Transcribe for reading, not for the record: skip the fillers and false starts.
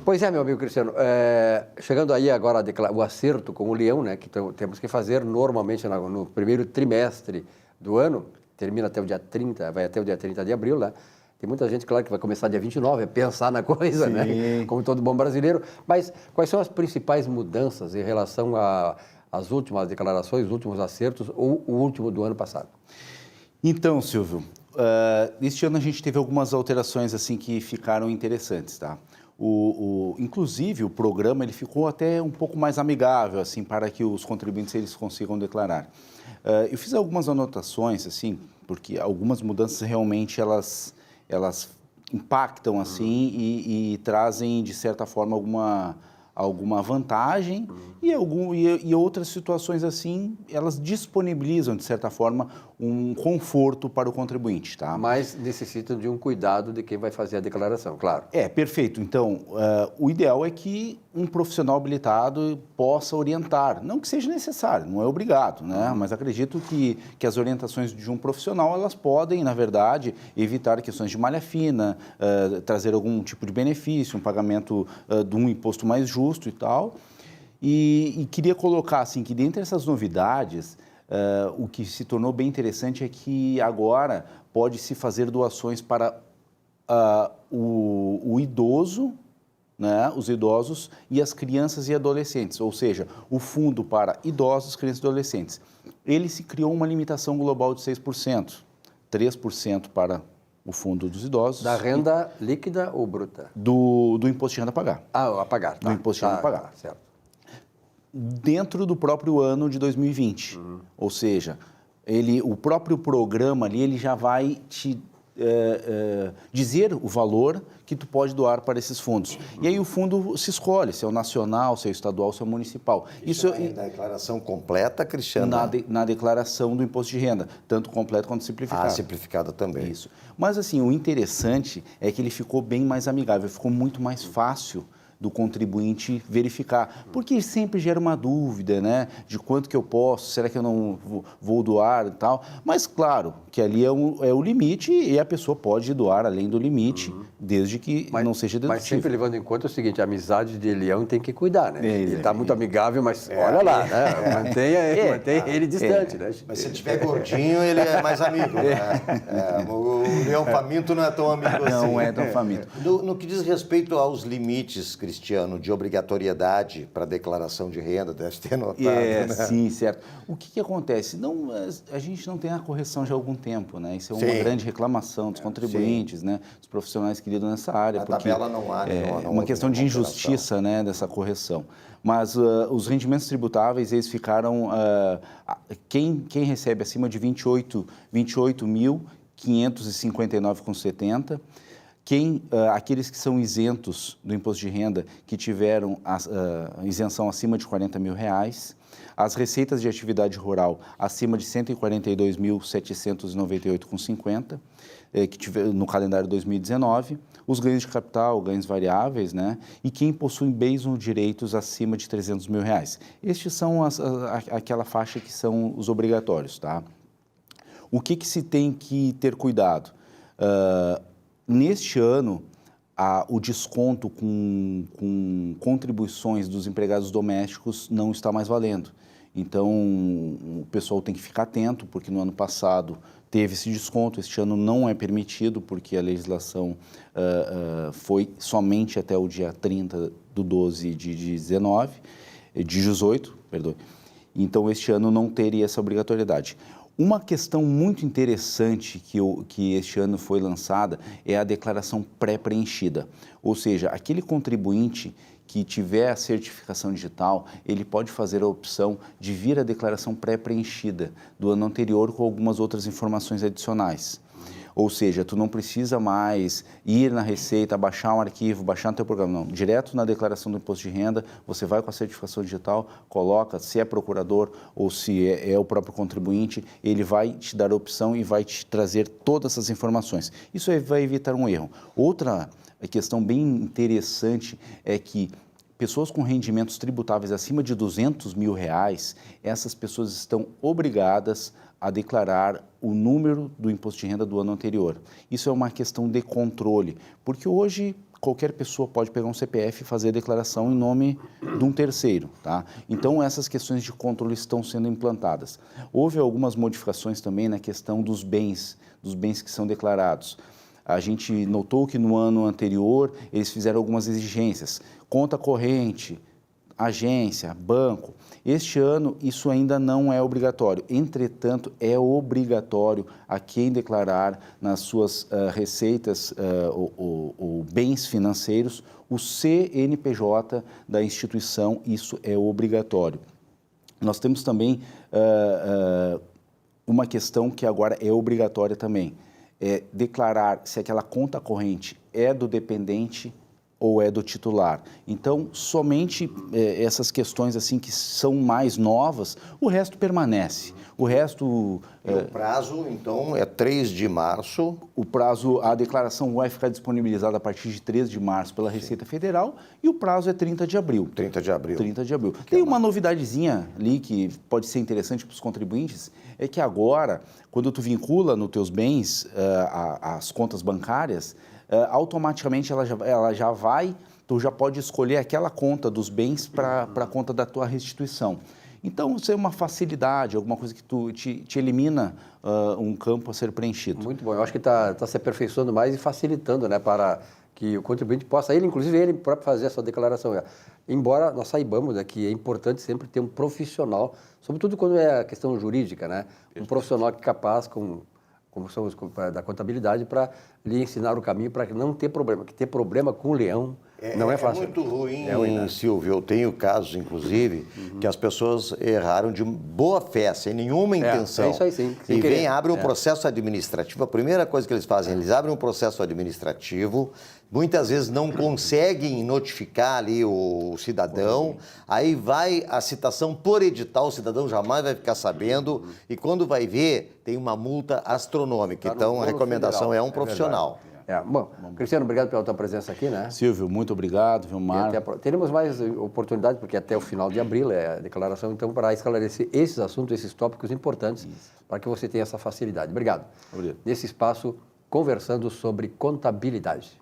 Pois é, meu amigo Cristiano, chegando aí agora o acerto com o leão, né, que temos que fazer normalmente no primeiro trimestre do ano, termina até o dia 30, vai até o dia 30 de abril, né? Tem muita gente, claro, que vai começar dia 29, pensar na coisa, Sim. né? Como todo bom brasileiro. Mas quais são as principais mudanças em relação às últimas declarações, os últimos acertos ou o último do ano passado? Então, Silvio, este ano a gente teve algumas alterações assim que ficaram interessantes, tá? Inclusive, o programa ele ficou até um pouco mais amigável assim para que os contribuintes eles consigam declarar. Eu fiz algumas anotações assim, porque algumas mudanças realmente elas impactam assim e trazem de certa forma alguma vantagem e outras situações assim elas disponibilizam de certa forma um conforto para o contribuinte, tá? Mas necessitam de um cuidado de quem vai fazer a declaração, claro. Perfeito. Então, o ideal é que um profissional habilitado possa orientar, não que seja necessário, não é obrigado, né? Mas acredito que as orientações de um profissional, elas podem, na verdade, evitar questões de malha fina, trazer algum tipo de benefício, um pagamento de um imposto mais justo e tal. E queria colocar, assim, que dentre essas novidades, o que se tornou bem interessante é que agora pode-se fazer doações para o idoso, né, os idosos e as crianças e adolescentes, ou seja, o fundo para idosos, crianças e adolescentes. Ele se criou uma limitação global de 6%, 3% para o fundo dos idosos. Da renda líquida ou bruta? Do imposto de renda a pagar. A pagar, tá. Do imposto de renda a pagar. Tá, certo. Dentro do próprio ano de 2020. Ou seja, o próprio programa ali, ele já vai te dizer o valor que tu pode doar para esses fundos. E aí o fundo se escolhe, se é o nacional, se é o estadual, se é o municipal. Isso é na declaração completa, Cristiano? Na declaração do imposto de renda, tanto completo quanto simplificado. Simplificado também. Isso. Mas assim, o interessante é que ele ficou bem mais amigável, ficou muito mais fácil do contribuinte verificar, porque sempre gera uma dúvida, né, de quanto que eu posso, será que eu não vou doar e tal, mas claro que ali é o limite e a pessoa pode doar além do limite, desde que não seja dedutível. Mas sempre levando em conta o seguinte, a amizade de leão tem que cuidar, né? Ele está muito amigável, mas olha lá, né, mantenha ele distante, né? Mas se tiver gordinho, ele é mais amigo, né? O leão faminto não é tão amigo assim. Não é tão faminto. No que diz respeito aos limites, Cristiano, de obrigatoriedade para declaração de renda, deve ter notado, né? Sim, certo. O que acontece? A gente não tem a correção já há algum tempo, né? Isso é uma grande reclamação dos contribuintes, né? Dos profissionais que lidam nessa área. Na tabela não há nenhuma. É uma questão de injustiça, né? Dessa correção. Mas os rendimentos tributáveis, eles ficaram... Quem recebe acima de 28.559,70, aqueles que são isentos do imposto de renda, que tiveram isenção acima de R$40 mil, as receitas de atividade rural acima de R$ 142.798,50, que tiveram no calendário 2019, os ganhos de capital, ganhos variáveis, né? E quem possui bens ou direitos acima de R$300 mil. Estes são aquela faixa que são os obrigatórios, tá? O que se tem que ter cuidado? Neste ano, o desconto com contribuições dos empregados domésticos não está mais valendo. Então, o pessoal tem que ficar atento, porque no ano passado teve esse desconto, este ano não é permitido, porque a legislação foi somente até o dia 30 de 12 de 18, perdoe. Então, este ano não teria essa obrigatoriedade. Uma questão muito interessante que este ano foi lançada é a declaração pré-preenchida, ou seja, aquele contribuinte que tiver a certificação digital, ele pode fazer a opção de vir a declaração pré-preenchida do ano anterior com algumas outras informações adicionais. Ou seja, tu não precisa mais ir na Receita, baixar um arquivo, baixar no teu programa, não. Direto na declaração do imposto de renda, você vai com a certificação digital, coloca se é procurador ou se é o próprio contribuinte, ele vai te dar a opção e vai te trazer todas essas informações. Isso aí vai evitar um erro. Outra questão bem interessante é que pessoas com rendimentos tributáveis acima de R$200 mil, essas pessoas estão obrigadas a declarar o número do imposto de renda do ano anterior. Isso é uma questão de controle, porque hoje qualquer pessoa pode pegar um CPF e fazer a declaração em nome de um terceiro, tá? Então, essas questões de controle estão sendo implantadas. Houve algumas modificações também na questão dos bens que são declarados. A gente notou que no ano anterior eles fizeram algumas exigências, conta corrente, agência, banco. Este ano isso ainda não é obrigatório, entretanto é obrigatório a quem declarar nas suas receitas ou bens financeiros o CNPJ da instituição, isso é obrigatório. Nós temos também uma questão que agora é obrigatória também, é declarar se aquela conta corrente é do dependente ou é do titular. Então, somente essas questões assim que são mais novas, o resto permanece. O resto... O prazo, então, é 3 de março. O prazo, a declaração vai ficar disponibilizada a partir de 3 de março pela Receita Federal e o prazo é 30 de abril. 30 de abril. 30 de abril. Tem uma novidadezinha ali que pode ser interessante para os contribuintes, é que agora, quando tu vincula nos teus bens as contas bancárias, automaticamente ela já vai, tu já pode escolher aquela conta dos bens para a conta da tua restituição. Então, isso é uma facilidade, alguma coisa que te elimina um campo a ser preenchido. Muito bom, eu acho que está se aperfeiçoando mais e facilitando, né, para que o contribuinte possa, inclusive ele próprio fazer a sua declaração. Embora nós saibamos, né, que é importante sempre ter um profissional, sobretudo quando é a questão jurídica, né, um profissional que é capaz, como somos da contabilidade, para lhe ensinar o caminho para não ter problema, que ter problema com o leão não é fácil. É muito ruim, Silvio. Eu tenho casos, inclusive, que as pessoas erraram de boa fé, sem nenhuma intenção. É isso aí, sim. E vem, abre um processo administrativo. A primeira coisa que eles fazem, eles abrem um processo administrativo, muitas vezes não conseguem notificar ali o cidadão, aí vai a citação por edital, o cidadão jamais vai ficar sabendo, e quando vai ver, tem uma multa astronômica. Então, a recomendação é um profissional. Bom, Cristiano, obrigado pela tua presença aqui, né? Silvio, muito obrigado, Vilmar. Teremos mais oportunidades, porque até o final de abril é a declaração, então, para esclarecer esses assuntos, esses tópicos importantes, para que você tenha essa facilidade. Obrigado. Nesse espaço, conversando sobre contabilidade.